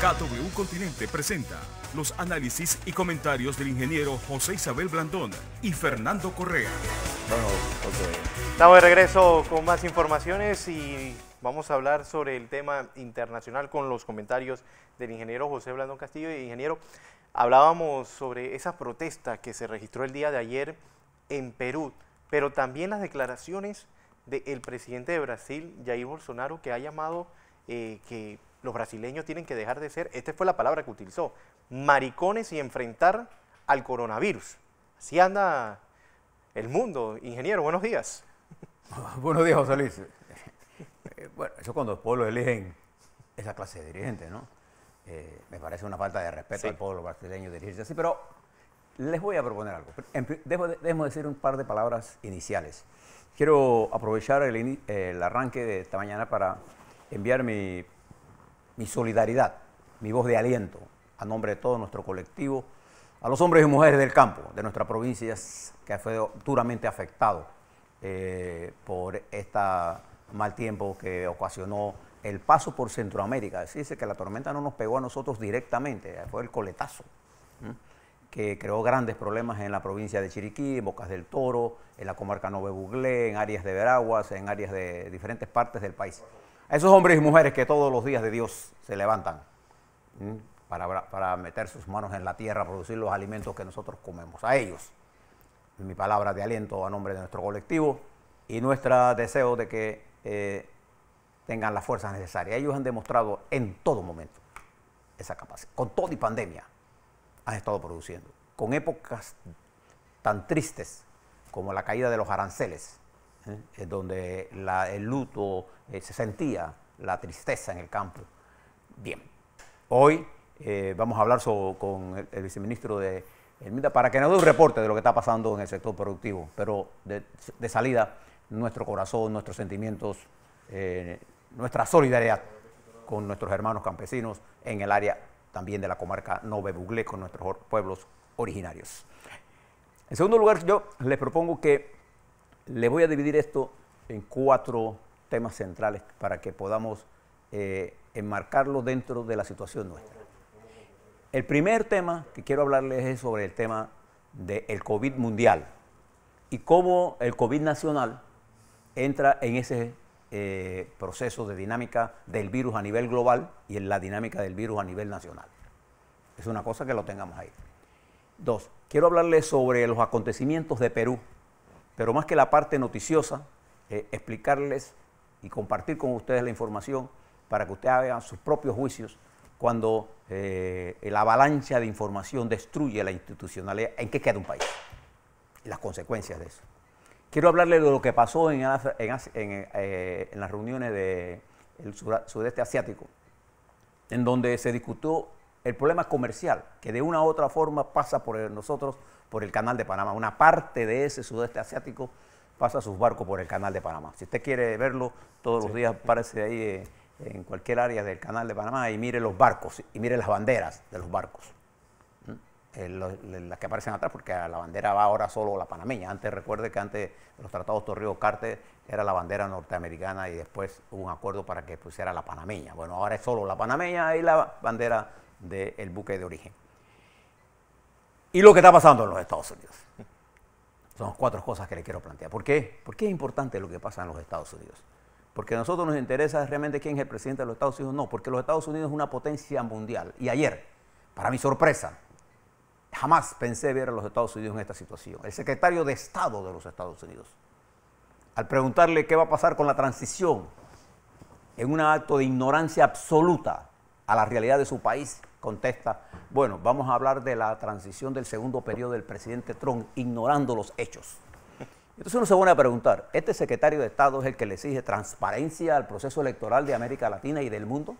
KW Continente presenta los análisis y comentarios del ingeniero José Isabel Blandón y Fernando Correa. Estamos de regreso con más informaciones y vamos a hablar sobre el tema internacional con los comentarios del ingeniero José Blandón Castillo. Y ingeniero, hablábamos sobre esa protesta que se registró el día de ayer en Perú, pero también las declaraciones del presidente de Brasil, Jair Bolsonaro, que ha llamado que los brasileños tienen que dejar de ser, esta fue la palabra que utilizó, maricones y enfrentar al coronavirus. Así anda el mundo. Ingeniero, buenos días. Buenos días, José Luis. Bueno, eso cuando los pueblos eligen esa clase de dirigentes, ¿no? Me parece una falta de respeto al pueblo brasileño dirigirse así, pero les voy a proponer algo. Debemos decir un par de palabras iniciales. Quiero aprovechar el arranque de esta mañana para enviar mi solidaridad, mi voz de aliento, a nombre de todo nuestro colectivo, a los hombres y mujeres del campo, de nuestra provincia, que fue duramente afectado por este mal tiempo que ocasionó el paso por Centroamérica. Dice que la tormenta no nos pegó a nosotros directamente, fue el coletazo, que creó grandes problemas en la provincia de Chiriquí, en Bocas del Toro, en la comarca Nove Buglé, en áreas de Veraguas, en áreas de diferentes partes del país. A esos hombres y mujeres que todos los días de Dios se levantan para meter sus manos en la tierra, producir los alimentos que nosotros comemos. A ellos, mi palabra de aliento a nombre de nuestro colectivo y nuestro deseo de que tengan las fuerzas necesarias. Ellos han demostrado en todo momento esa capacidad. Con todo y pandemia han estado produciendo. Con épocas tan tristes como la caída de los aranceles, donde el luto se sentía, la tristeza en el campo. Bien, hoy vamos a hablar con el viceministro de MINDA para que nos dé un reporte de lo que está pasando en el sector productivo, pero de salida, nuestro corazón, nuestros sentimientos, nuestra solidaridad con nuestros hermanos campesinos en el área también de la comarca Nove Buglé, con nuestros pueblos originarios. En segundo lugar, yo les propongo que les voy a dividir esto en 4 temas centrales para que podamos enmarcarlo dentro de la situación nuestra. El primer tema que quiero hablarles es sobre el tema del COVID mundial y cómo el COVID nacional entra en ese proceso de dinámica del virus a nivel global y en la dinámica del virus a nivel nacional. Es una cosa que lo tengamos ahí. 2, quiero hablarles sobre los acontecimientos de Perú, pero más que la parte noticiosa, explicarles y compartir con ustedes la información para que ustedes hagan sus propios juicios cuando la avalancha de información destruye la institucionalidad, en qué queda un país y las consecuencias de eso. Quiero hablarles de lo que pasó en las reuniones del sudeste asiático, en donde se discutió el problema comercial, que de una u otra forma pasa por nosotros, por el canal de Panamá. Una parte de ese sudeste asiático pasa sus barcos por el canal de Panamá. Si usted quiere verlo, todos los días aparece ahí en cualquier área del canal de Panamá y mire los barcos y mire las banderas de los barcos. Las que aparecen atrás, porque a la bandera va ahora solo la panameña. Antes, recuerde que antes de los tratados Torrijos-Carter era la bandera norteamericana y después hubo un acuerdo para que pusiera la panameña. Bueno, ahora es solo la panameña y la bandera del buque de origen. Y lo que está pasando en los Estados Unidos. Son 4 cosas que le quiero plantear. ¿Por qué? ¿Por qué es importante lo que pasa en los Estados Unidos? Porque a nosotros nos interesa realmente quién es el presidente de los Estados Unidos. No, porque los Estados Unidos es una potencia mundial. Y ayer, para mi sorpresa, jamás pensé ver a los Estados Unidos en esta situación. El secretario de Estado de los Estados Unidos, al preguntarle qué va a pasar con la transición, en un acto de ignorancia absoluta a la realidad de su país, contesta, bueno, vamos a hablar de la transición del segundo periodo del presidente Trump, ignorando los hechos. Entonces uno se pone a preguntar, ¿este secretario de Estado es el que le exige transparencia al proceso electoral de América Latina y del mundo?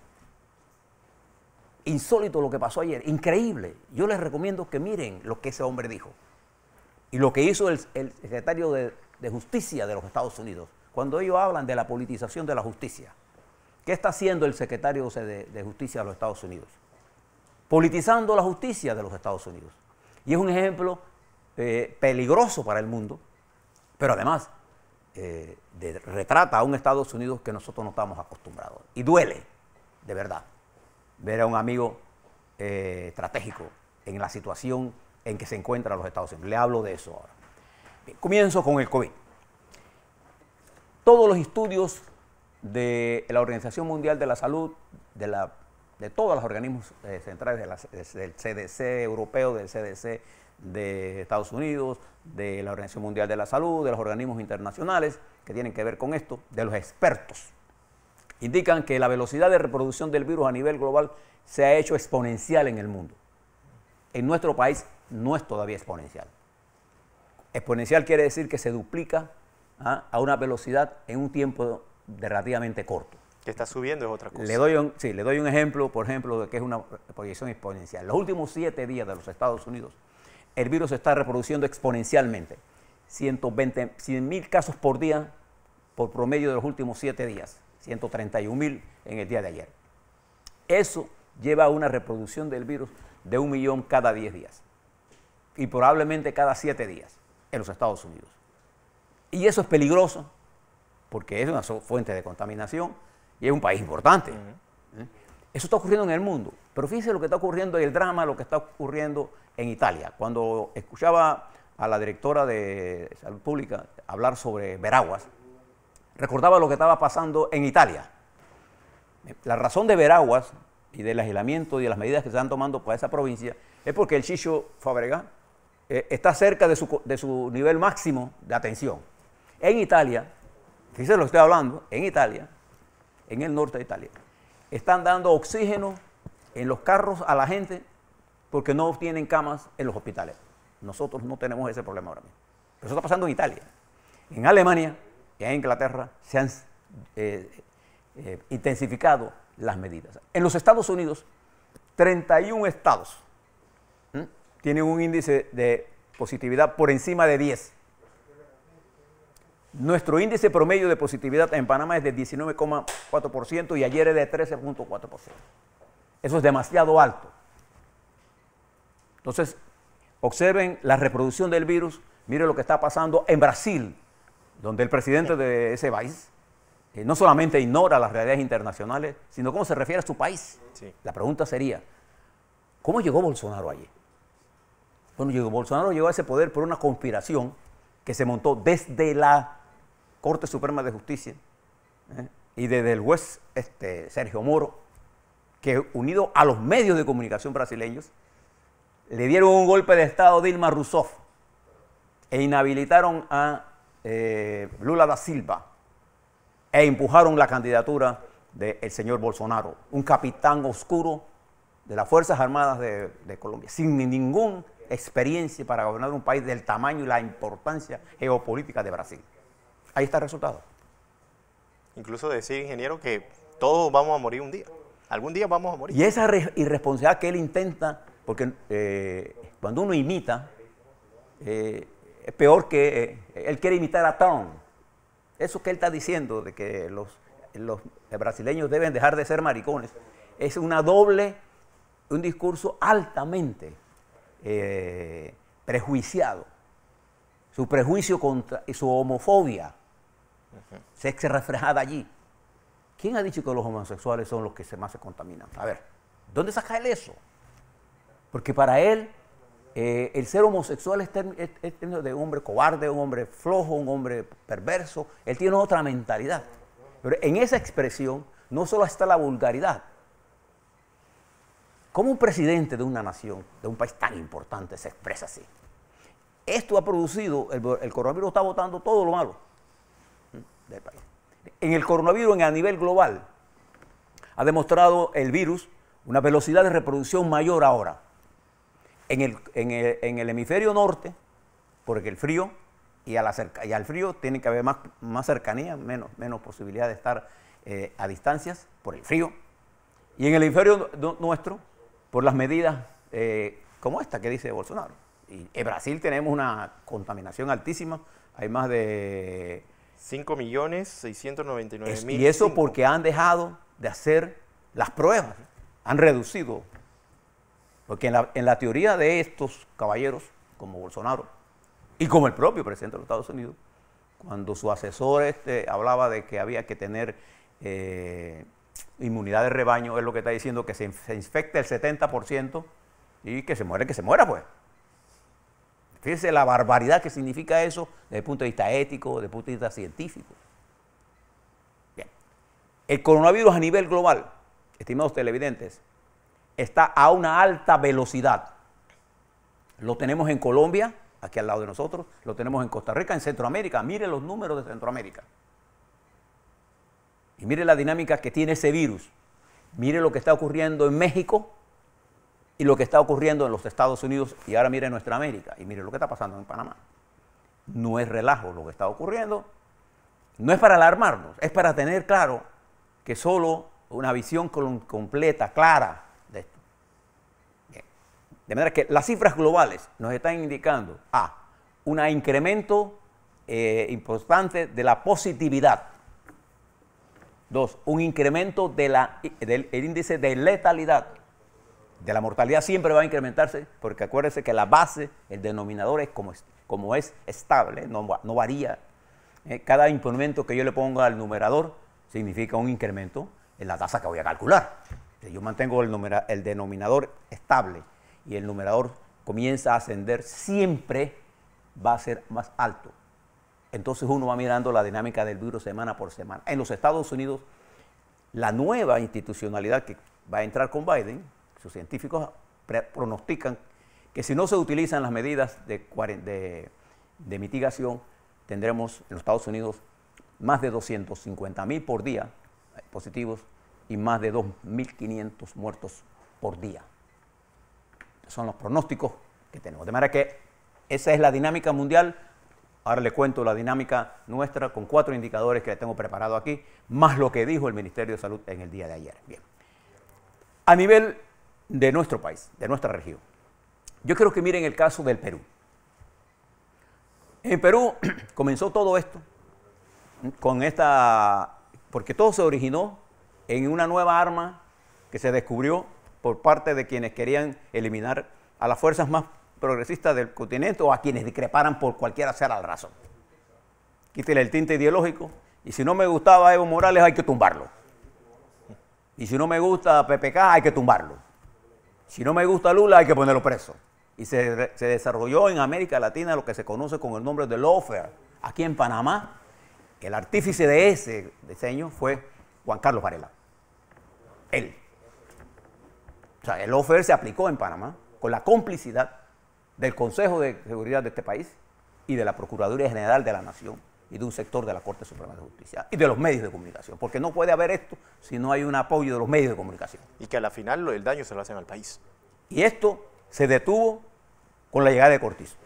Insólito lo que pasó ayer, increíble. Yo les recomiendo que miren lo que ese hombre dijo y lo que hizo el secretario de Justicia de los Estados Unidos, cuando ellos hablan de la politización de la justicia. ¿Qué está haciendo el secretario de Justicia de los Estados Unidos? Politizando la justicia de los Estados Unidos. Y es un ejemplo peligroso para el mundo, pero además retrata a un Estados Unidos que nosotros no estamos acostumbrados. Y duele, de verdad. ver a un amigo estratégico en la situación en que se encuentran los Estados Unidos. Le hablo de eso ahora. Bien, comienzo con el COVID. Todos los estudios de la Organización Mundial de la Salud, de todos los organismos centrales del CDC europeo, del CDC de Estados Unidos, de la Organización Mundial de la Salud, de los organismos internacionales que tienen que ver con esto, de los expertos, indican que la velocidad de reproducción del virus a nivel global se ha hecho exponencial en el mundo. En nuestro país no es todavía exponencial. Exponencial quiere decir que se duplica a una velocidad en un tiempo relativamente corto. Que está subiendo es otra cosa. Le doy un ejemplo, por ejemplo, de que es una proyección exponencial. Los últimos 7 días de los Estados Unidos, el virus se está reproduciendo exponencialmente. 100.000 casos por día por promedio de los últimos 7 días. 131.000 en el día de ayer. Eso lleva a una reproducción del virus de 1 millón cada 10 días. Y probablemente cada 7 días en los Estados Unidos. Y eso es peligroso porque es una fuente de contaminación y es un país importante. Eso está ocurriendo en el mundo. Pero fíjense lo que está ocurriendo en el drama, lo que está ocurriendo en Italia. Cuando escuchaba a la directora de Salud Pública hablar sobre Veraguas, recordaba lo que estaba pasando en Italia. La razón de Veraguas y del aislamiento y de las medidas que se están tomando para esa provincia es porque el Chicho Fabregat está cerca de su nivel máximo de atención. En Italia, fíjense lo que estoy hablando, en Italia, en el norte de Italia, están dando oxígeno en los carros a la gente porque no tienen camas en los hospitales. Nosotros no tenemos ese problema ahora mismo. Pero eso está pasando en Italia. En Alemania y en Inglaterra se han intensificado las medidas. En los Estados Unidos, 31 estados tienen un índice de positividad por encima de 10. Nuestro índice promedio de positividad en Panamá es de 19,4% y ayer es de 13,4%. Eso es demasiado alto. Entonces, observen la reproducción del virus. Miren lo que está pasando en Brasil, donde el presidente de ese país no solamente ignora las realidades internacionales, sino cómo se refiere a su país. Sí. La pregunta sería, ¿cómo llegó Bolsonaro allí? Bueno, Bolsonaro llegó a ese poder por una conspiración que se montó desde la Corte Suprema de Justicia y desde el juez Sergio Moro, que unido a los medios de comunicación brasileños, le dieron un golpe de Estado a Dilma Rousseff e inhabilitaron a Lula da Silva e empujaron la candidatura del señor Bolsonaro, un capitán oscuro de las Fuerzas Armadas de Colombia, sin ninguna experiencia para gobernar un país del tamaño y la importancia geopolítica de Brasil. Ahí está el resultado. Incluso decir, ingeniero, que todos vamos a morir un día. Algún día vamos a morir. Y esa irresponsabilidad que él intenta, porque cuando uno imita, es peor que él quiere imitar a Trump. Eso que él está diciendo de que los brasileños deben dejar de ser maricones, es un discurso altamente prejuiciado. Su prejuicio contra y su homofobia se reflejada allí. ¿Quién ha dicho que los homosexuales son los que más se contaminan? A ver, ¿dónde saca él eso? Porque para él, el ser homosexual es término de un hombre cobarde, un hombre flojo, un hombre perverso. Él tiene otra mentalidad. Pero en esa expresión no solo está la vulgaridad. ¿Cómo un presidente de una nación, de un país tan importante, se expresa así? Esto ha producido, el coronavirus está botando todo lo malo del país. En el coronavirus, a nivel global, ha demostrado el virus una velocidad de reproducción mayor ahora. En el hemisferio norte, porque el frío y al frío tiene que haber más cercanía, menos posibilidad de estar a distancias por el frío. Y en el hemisferio nuestro, por las medidas como esta que dice Bolsonaro. Y en Brasil tenemos una contaminación altísima, hay más de 5.699.000. Y eso porque han dejado de hacer las pruebas, han reducido. Porque en la teoría de estos caballeros, como Bolsonaro, y como el propio presidente de los Estados Unidos, cuando su asesor hablaba de que había que tener inmunidad de rebaño es lo que está diciendo que se infecta el 70% y que se muera, pues. Fíjense la barbaridad que significa eso desde el punto de vista ético, desde el punto de vista científico. Bien. El coronavirus a nivel global, estimados televidentes, está a una alta velocidad. Lo tenemos en Colombia, aquí al lado de nosotros, lo tenemos en Costa Rica, en Centroamérica. Mire los números de Centroamérica. Y mire la dinámica que tiene ese virus. Mire lo que está ocurriendo en México y lo que está ocurriendo en los Estados Unidos. Y ahora mire nuestra América y mire lo que está pasando en Panamá. No es relajo lo que está ocurriendo. No es para alarmarnos, es para tener claro que solo una visión completa, clara de esto. Bien. De manera que las cifras globales nos están indicando un incremento importante de la positividad. 2, un incremento del índice de letalidad. De la mortalidad siempre va a incrementarse, porque acuérdense que la base, el denominador es como es estable, no varía. Cada incremento que yo le ponga al numerador significa un incremento en la tasa que voy a calcular. Si yo mantengo el denominador estable y el numerador comienza a ascender, siempre va a ser más alto. Entonces uno va mirando la dinámica del virus semana por semana. En los Estados Unidos, la nueva institucionalidad que va a entrar con Biden, sus científicos pronostican que si no se utilizan las medidas de mitigación, tendremos en los Estados Unidos más de 250,000 por día positivos y más de 2.500 muertos por día. Son los pronósticos que tenemos. De manera que esa es la dinámica mundial. Ahora le cuento la dinámica nuestra con 4 indicadores que tengo preparado aquí, más lo que dijo el Ministerio de Salud en el día de ayer. Bien. A nivel de nuestro país, de nuestra región, yo creo que miren el caso del Perú. En Perú comenzó todo esto porque todo se originó en una nueva arma que se descubrió por parte de quienes querían eliminar a las fuerzas más progresistas del continente o a quienes discreparan por cualquiera sea la razón. Quítele el tinte ideológico y si no me gustaba Evo Morales hay que tumbarlo. Y si no me gusta PPK hay que tumbarlo. Si no me gusta Lula hay que ponerlo preso. Y se desarrolló en América Latina lo que se conoce con el nombre de lawfare. Aquí en Panamá, el artífice de ese diseño fue Juan Carlos Varela. Él. O sea, el lawfare se aplicó en Panamá con la complicidad del Consejo de Seguridad de este país y de la Procuraduría General de la Nación y de un sector de la Corte Suprema de Justicia y de los medios de comunicación, porque no puede haber esto si no hay un apoyo de los medios de comunicación. Y que a la final el daño se lo hacen al país. Y esto se detuvo con la llegada de Cortizo.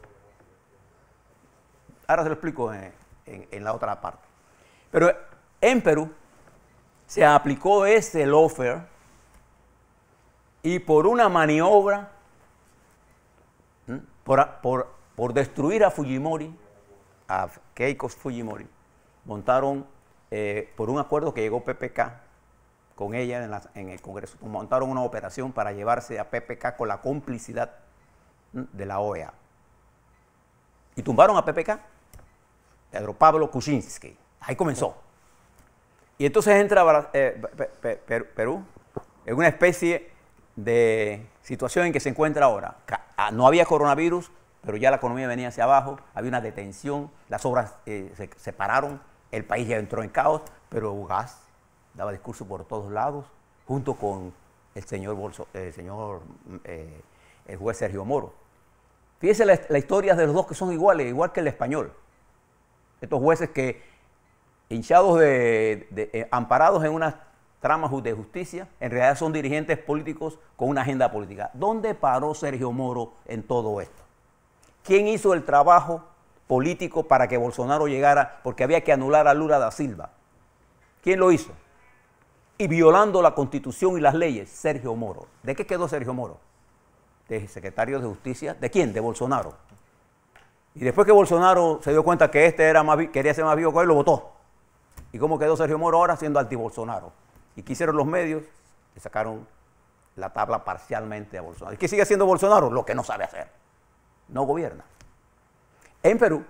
Ahora se lo explico en la otra parte. Pero en Perú se aplicó ese lawfare y por una maniobra, por destruir a Fujimori, a Keiko Fujimori, montaron, por un acuerdo que llegó PPK con ella en el Congreso, montaron una operación para llevarse a PPK con la complicidad de la OEA. Y tumbaron a PPK, Pedro Pablo Kuczynski. Ahí comenzó. Y entonces entra Perú en una especie de situación en que se encuentra ahora. No había coronavirus, pero ya la economía venía hacia abajo, había una detención, las obras se pararon, el país ya entró en caos, pero Ugaz daba discurso por todos lados, junto con el juez Sergio Moro. Fíjense la historia de los dos que son iguales, igual que el español. Estos jueces que, hinchados amparados en unas tramas de justicia, en realidad son dirigentes políticos con una agenda política. ¿Dónde paró Sergio Moro en todo esto? ¿Quién hizo el trabajo político para que Bolsonaro llegara? Porque había que anular a Lula da Silva. ¿Quién lo hizo? Y violando la Constitución y las leyes, Sergio Moro. ¿De qué quedó Sergio Moro? De secretario de Justicia. ¿De quién? De Bolsonaro. Y después que Bolsonaro se dio cuenta que quería ser más vivo que él, lo votó. ¿Y cómo quedó Sergio Moro ahora? Siendo anti-Bolsonaro. ¿Y qué hicieron los medios? Le sacaron la tabla parcialmente a Bolsonaro. ¿Y qué sigue haciendo Bolsonaro? Lo que no sabe hacer. No gobierna. En Perú,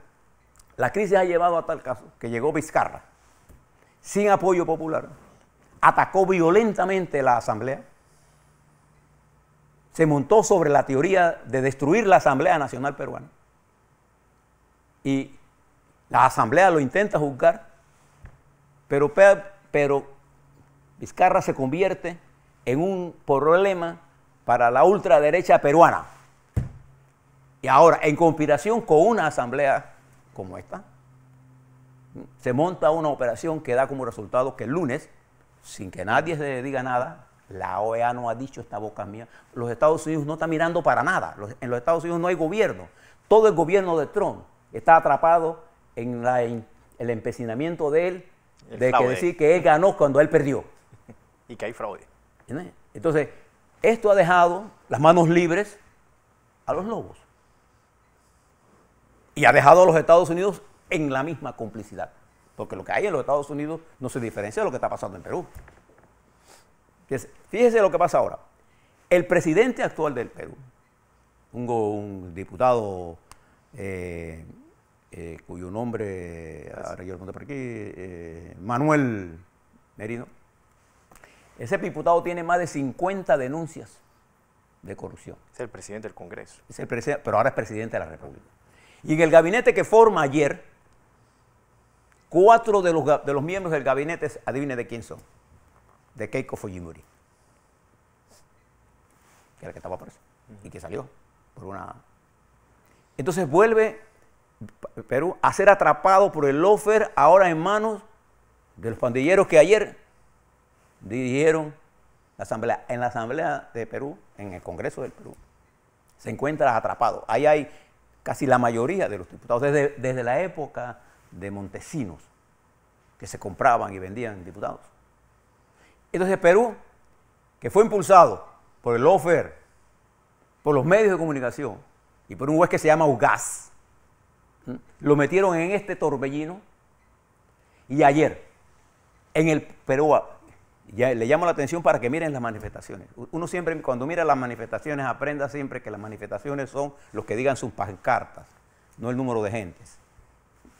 la crisis ha llevado a tal caso que llegó Vizcarra, sin apoyo popular, atacó violentamente la Asamblea, se montó sobre la teoría de destruir la Asamblea Nacional Peruana y la Asamblea lo intenta juzgar, pero Vizcarra se convierte en un problema para la ultraderecha peruana. Y ahora, en conspiración con una asamblea como esta, se monta una operación que da como resultado que el lunes, sin que nadie se diga nada, la OEA no ha dicho esta boca mía, los Estados Unidos no están mirando para nada. En los Estados Unidos no hay gobierno. Todo el gobierno de Trump está atrapado en el empecinamiento de él, de que decir que él ganó cuando él perdió. Y que hay fraude. Entonces, esto ha dejado las manos libres a los lobos. Y ha dejado a los Estados Unidos en la misma complicidad. Porque lo que hay en los Estados Unidos no se diferencia de lo que está pasando en Perú. Fíjese lo que pasa ahora. El presidente actual del Perú, un diputado cuyo nombre, ahora yo lo conté por aquí, Manuel Merino, ese diputado tiene más de 50 denuncias de corrupción. Es el presidente del Congreso. Es el presidente, pero ahora es presidente de la República. Y en el gabinete que forma ayer, 4 de los miembros del gabinete, adivine de quién son. De Keiko Fujimori. Que era el que estaba preso. Y que salió por una... Entonces vuelve Perú a ser atrapado por el lawfare, ahora en manos de los pandilleros que ayer dirigieron la Asamblea. En la Asamblea de Perú, en el Congreso del Perú, se encuentra atrapado. Ahí hay casi la mayoría de los diputados, desde la época de Montesinos, que se compraban y vendían diputados. Entonces Perú, que fue impulsado por el lawfare, por los medios de comunicación y por un juez que se llama Ugaz, lo metieron en este torbellino. Y ayer, en el Perú, ya le llamo la atención para que miren las manifestaciones. Uno siempre, cuando mira las manifestaciones, aprenda siempre que las manifestaciones son los que digan sus pancartas, no el número de gentes.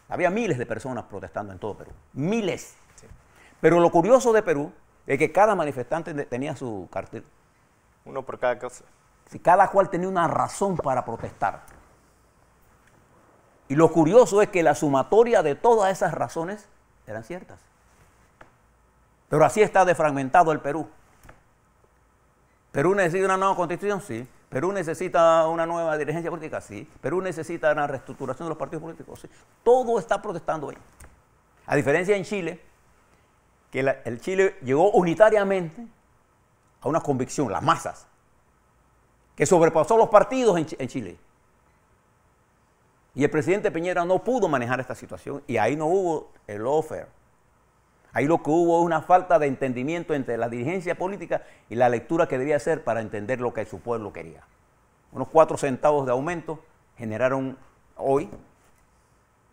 Había miles de personas protestando en todo Perú, miles. Sí. Pero lo curioso de Perú es que cada manifestante tenía su cartel. Uno por cada cosa. Sí, cada cual tenía una razón para protestar. Y lo curioso es que la sumatoria de todas esas razones eran ciertas. Pero así está defragmentado el Perú. ¿Perú necesita una nueva constitución? Sí. ¿Perú necesita una nueva dirigencia política? Sí. ¿Perú necesita una reestructuración de los partidos políticos? Sí. Todo está protestando ahí. A diferencia en Chile, que el Chile llegó unitariamente a una convicción, las masas, que sobrepasó los partidos en Chile. Y el presidente Piñera no pudo manejar esta situación y ahí no hubo el lawfare. Ahí lo que hubo es una falta de entendimiento entre la dirigencia política y la lectura que debía hacer para entender lo que su pueblo quería. Unos 4 centavos de aumento generaron hoy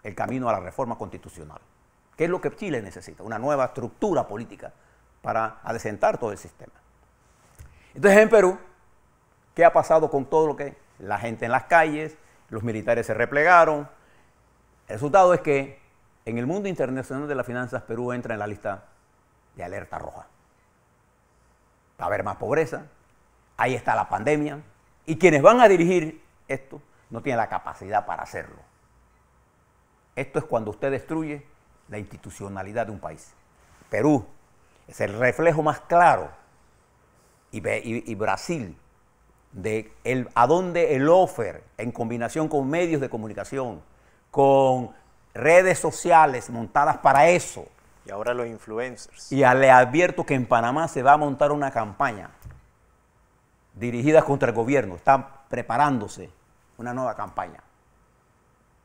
el camino a la reforma constitucional. ¿Qué es lo que Chile necesita? Una nueva estructura política para adecentar todo el sistema. Entonces en Perú, ¿qué ha pasado con todo lo que la gente en las calles, los militares se replegaron? El resultado es que en el mundo internacional de las finanzas, Perú entra en la lista de alerta roja. Va a haber más pobreza, ahí está la pandemia, y quienes van a dirigir esto no tienen la capacidad para hacerlo. Esto es cuando usted destruye la institucionalidad de un país. Perú es el reflejo más claro, y Brasil, de a dónde el lawfare, en combinación con medios de comunicación, con redes sociales montadas para eso. Y ahora los influencers. Y le advierto que en Panamá se va a montar una campaña dirigida contra el gobierno. Están preparándose una nueva campaña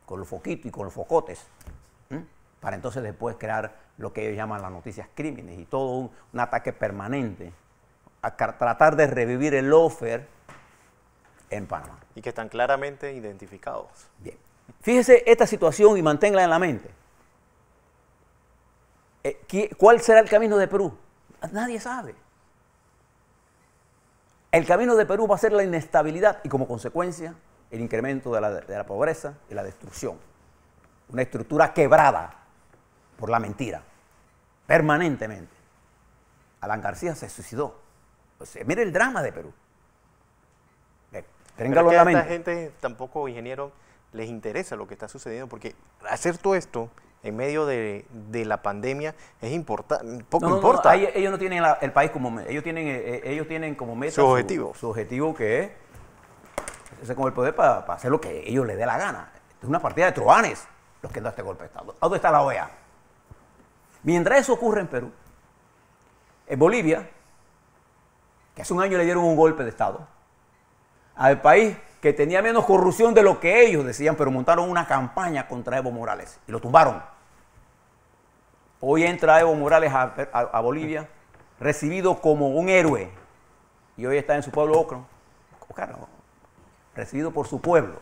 con los foquitos y con los focotes, para entonces después crear lo que ellos llaman las noticias crímenes y todo un ataque permanente a tratar de revivir el lawfare en Panamá. Y que están claramente identificados. Bien. Fíjese esta situación y manténla en la mente. ¿Cuál será el camino de Perú? Nadie sabe. El camino de Perú va a ser la inestabilidad y como consecuencia el incremento de la pobreza y la destrucción. Una estructura quebrada por la mentira, permanentemente. Alan García se suicidó. O sea, mire el drama de Perú. Téngalo en la mente. A esta gente tampoco, ingeniero, les interesa lo que está sucediendo, porque hacer todo esto en medio de la pandemia es importante, poco importa. Ellos no tienen el país como meta, ellos tienen como meta su objetivo. Su objetivo, que es con el poder para hacer lo que ellos les dé la gana. Es una partida de truanes los que dan este golpe de Estado. ¿Dónde está la OEA? Mientras eso ocurre en Perú, en Bolivia, que hace un año le dieron un golpe de Estado al país que tenía menos corrupción de lo que ellos decían, pero montaron una campaña contra Evo Morales y lo tumbaron. Hoy entra Evo Morales a Bolivia, recibido como un héroe, y hoy está en su pueblo Ocro, recibido por su pueblo.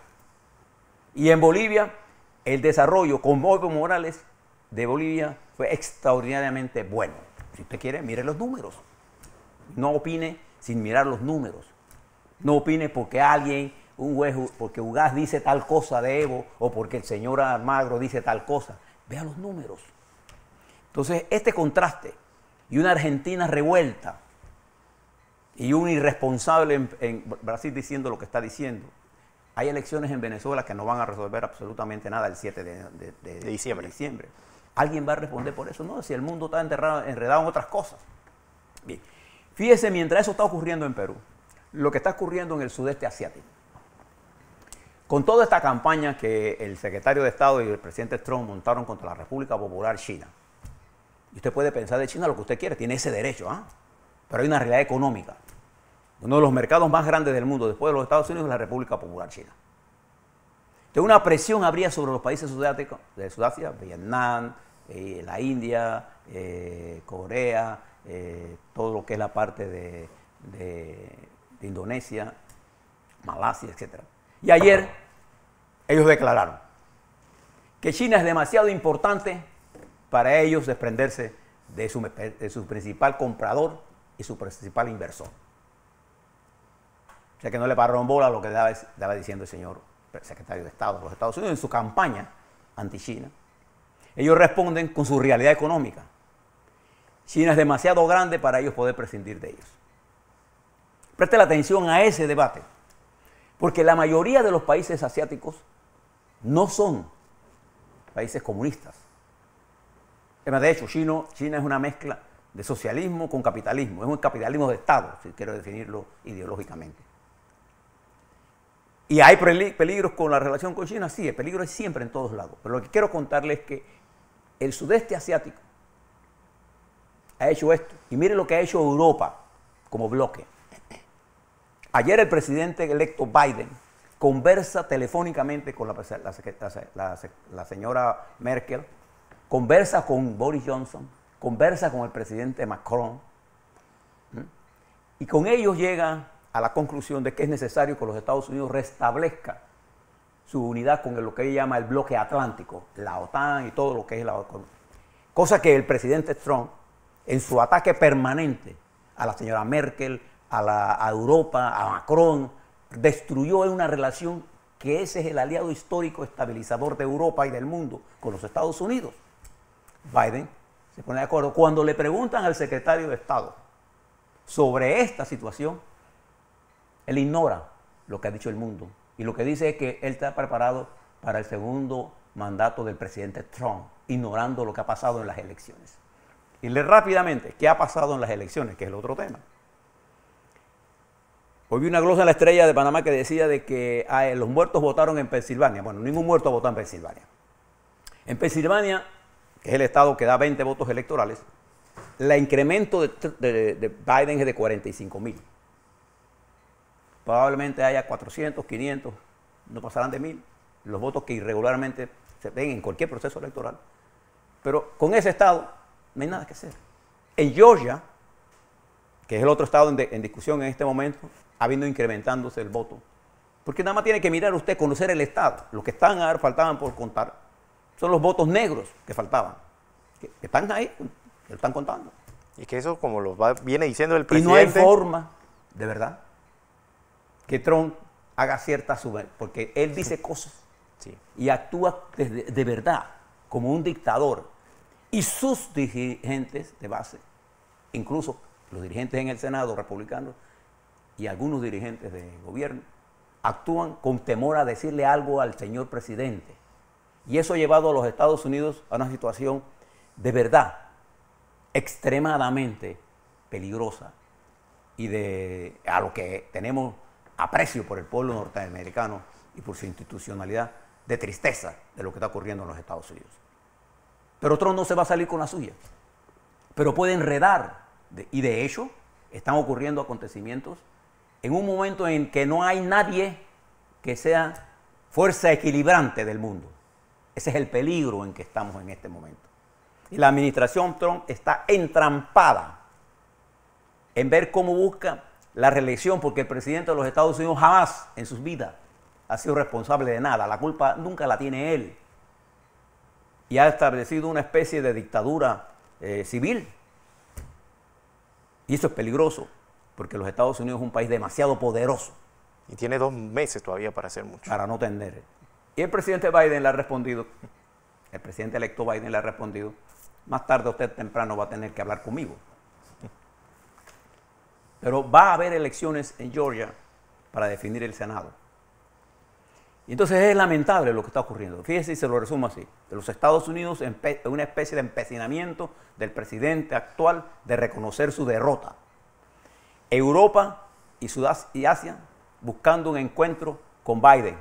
Y en Bolivia, el desarrollo con Evo Morales de Bolivia fue extraordinariamente bueno. Si usted quiere, mire los números. No opine sin mirar los números. No opine porque alguien, un juez, porque Ugaz dice tal cosa de Evo o porque el señor Almagro dice tal cosa. Vea los números. Entonces, este contraste y una Argentina revuelta y un irresponsable en Brasil diciendo lo que está diciendo. Hay elecciones en Venezuela que no van a resolver absolutamente nada el 7 de diciembre. ¿Alguien va a responder por eso? No, si el mundo está enredado en otras cosas. Bien, fíjese, mientras eso está ocurriendo en Perú, lo que está ocurriendo en el sudeste asiático. Con toda esta campaña que el secretario de Estado y el presidente Trump montaron contra la República Popular China. Y usted puede pensar de China lo que usted quiere, tiene ese derecho, ¿ah? Pero hay una realidad económica. Uno de los mercados más grandes del mundo, después de los Estados Unidos, es la República Popular China. Entonces, una presión habría sobre los países de Sudasia, Vietnam, la India, Corea, todo lo que es la parte de Indonesia, Malasia, etc. Y ayer ellos declararon que China es demasiado importante para ellos desprenderse de su principal comprador y su principal inversor. O sea que no le pararon bola a lo que estaba diciendo el señor secretario de Estado de los Estados Unidos en su campaña anti-China. Ellos responden con su realidad económica. China es demasiado grande para ellos poder prescindir de ellos. Preste la atención a ese debate, porque la mayoría de los países asiáticos no son países comunistas. De hecho, China es una mezcla de socialismo con capitalismo. Es un capitalismo de Estado, si quiero definirlo ideológicamente. ¿Y hay peligros con la relación con China? Sí, el peligro es siempre en todos lados. Pero lo que quiero contarles es que el sudeste asiático ha hecho esto. Y mire lo que ha hecho Europa como bloque. Ayer el presidente electo Biden conversa telefónicamente con la señora Merkel, conversa con Boris Johnson, conversa con el presidente Macron, y con ellos llega a la conclusión de que es necesario que los Estados Unidos restablezca su unidad con lo que él llama el bloque atlántico, la OTAN y todo lo que es la OTAN. Cosa que el presidente Trump, en su ataque permanente a la señora Merkel, a Europa, a Macron, destruyó una relación que ese es el aliado histórico estabilizador de Europa y del mundo con los Estados Unidos. Biden se pone de acuerdo. Cuando le preguntan al secretario de Estado sobre esta situación, él ignora lo que ha dicho el mundo y lo que dice es que él está preparado para el segundo mandato del presidente Trump, ignorando lo que ha pasado en las elecciones. Y rápidamente, ¿qué ha pasado en las elecciones? Que es el otro tema. Hoy vi una glosa en La Estrella de Panamá que decía de que los muertos votaron en Pensilvania. Bueno, ningún muerto votó en Pensilvania. En Pensilvania, que es el estado que da 20 votos electorales, el incremento de Biden es de 45,000. Probablemente haya 400, 500, no pasarán de 1,000, los votos que irregularmente se ven en cualquier proceso electoral. Pero con ese estado no hay nada que hacer. En Georgia, que es el otro estado en discusión en este momento, ha venido incrementándose el voto. Porque nada más tiene que mirar usted, conocer el estado. Los que faltaban por contar son los votos negros que faltaban. Que están ahí, que lo están contando. Y que eso, como viene diciendo el presidente... Y no hay forma, de verdad, que Trump haga porque él dice cosas y actúa de verdad como un dictador. Y sus dirigentes de base, incluso los dirigentes en el Senado republicanos y algunos dirigentes de gobierno actúan con temor a decirle algo al señor presidente. Y eso ha llevado a los Estados Unidos a una situación de verdad extremadamente peligrosa y a lo que tenemos aprecio por el pueblo norteamericano y por su institucionalidad, de tristeza de lo que está ocurriendo en los Estados Unidos. Pero Trump no se va a salir con la suya, pero puede enredar, y de hecho están ocurriendo acontecimientos en un momento en que no hay nadie que sea fuerza equilibrante del mundo. Ese es el peligro en que estamos en este momento. Y la administración Trump está entrampada en ver cómo busca la reelección, porque el presidente de los Estados Unidos jamás en sus vidas ha sido responsable de nada. La culpa nunca la tiene él. Y ha establecido una especie de dictadura civil. Y eso es peligroso, porque los Estados Unidos es un país demasiado poderoso. Y tiene 2 meses todavía para hacer mucho. Para no tender. Y el presidente Biden le ha respondido, el presidente electo Biden le ha respondido, más tarde o usted temprano va a tener que hablar conmigo. Pero va a haber elecciones en Georgia para definir el Senado. Y entonces es lamentable lo que está ocurriendo. Fíjese y se lo resumo así. De los Estados Unidos, una especie de empecinamiento del presidente actual de reconocer su derrota. Europa y Asia buscando un encuentro con Biden.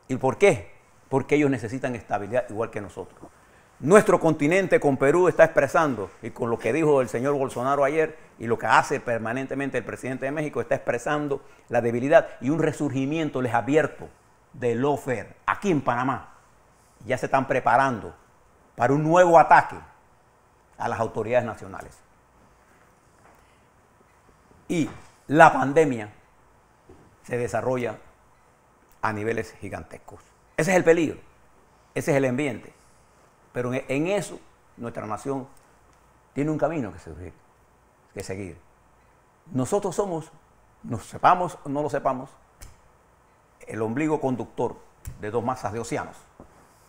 ¿Y por qué? Porque ellos necesitan estabilidad igual que nosotros. Nuestro continente con Perú está expresando, y con lo que dijo el señor Bolsonaro ayer y lo que hace permanentemente el presidente de México, está expresando la debilidad y un resurgimiento, les advierto, de lawfare aquí en Panamá. Ya se están preparando para un nuevo ataque a las autoridades nacionales. Y la pandemia se desarrolla a niveles gigantescos. Ese es el peligro, ese es el ambiente. Pero en eso nuestra nación tiene un camino que seguir. Nosotros somos, nos sepamos o no lo sepamos, el ombligo conductor de 2 masas de océanos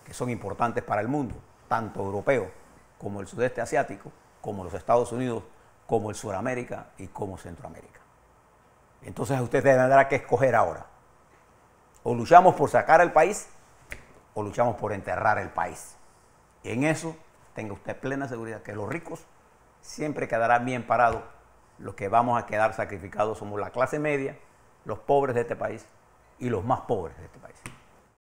que son importantes para el mundo, tanto europeo como el sudeste asiático, como los Estados Unidos, como el Suramérica y como Centroamérica. Entonces usted tendrá que escoger ahora. O luchamos por sacar al país o luchamos por enterrar el país. Y en eso tenga usted plena seguridad que los ricos siempre quedarán bien parados. Los que vamos a quedar sacrificados somos la clase media, los pobres de este país y los más pobres de este país.